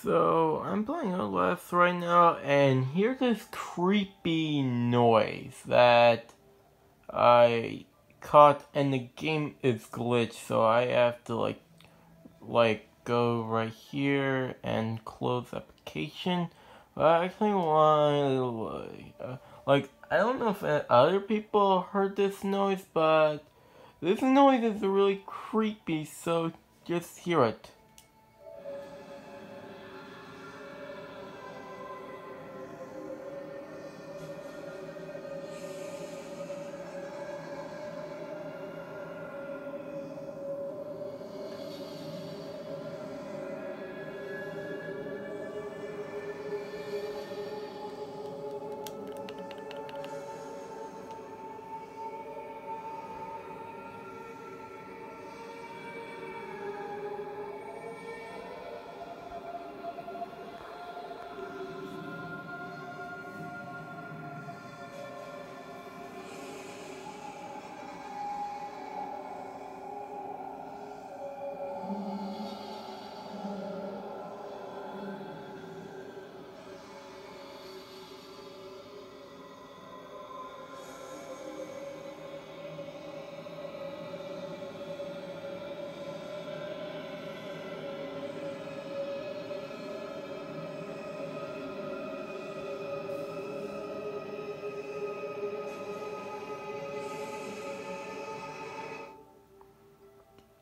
So, I'm playing Outlast right now, and here's this creepy noise that I caught, and the game is glitched, so I have to, go right here and close application. But I actually want I don't know if other people heard this noise, but this noise is really creepy, so just hear it.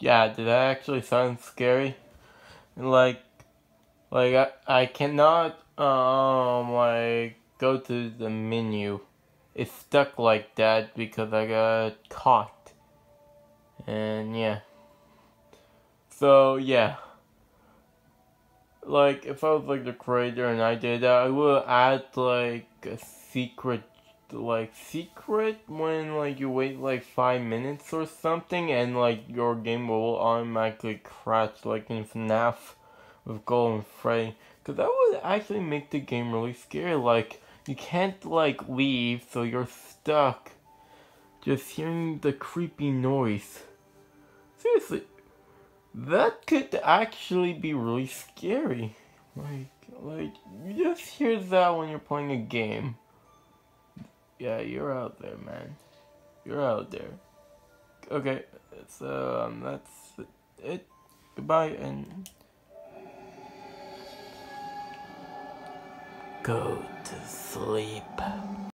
Yeah, did that actually sound scary? Like, I cannot, go to the menu. It's stuck like that because I got caught. And yeah. So, yeah. Like, if I was, the creator and I did that, I would add, a secret when, you wait, 5 minutes or something, and, your game will automatically crash, in FNAF with Golden Freddy. Because that would actually make the game really scary. You can't, leave, so you're stuck just hearing the creepy noise. Seriously, that could actually be really scary. You just hear that when you're playing a game. Yeah, you're out there, man. You're out there. Okay, so, that's it. Goodbye, and go to sleep.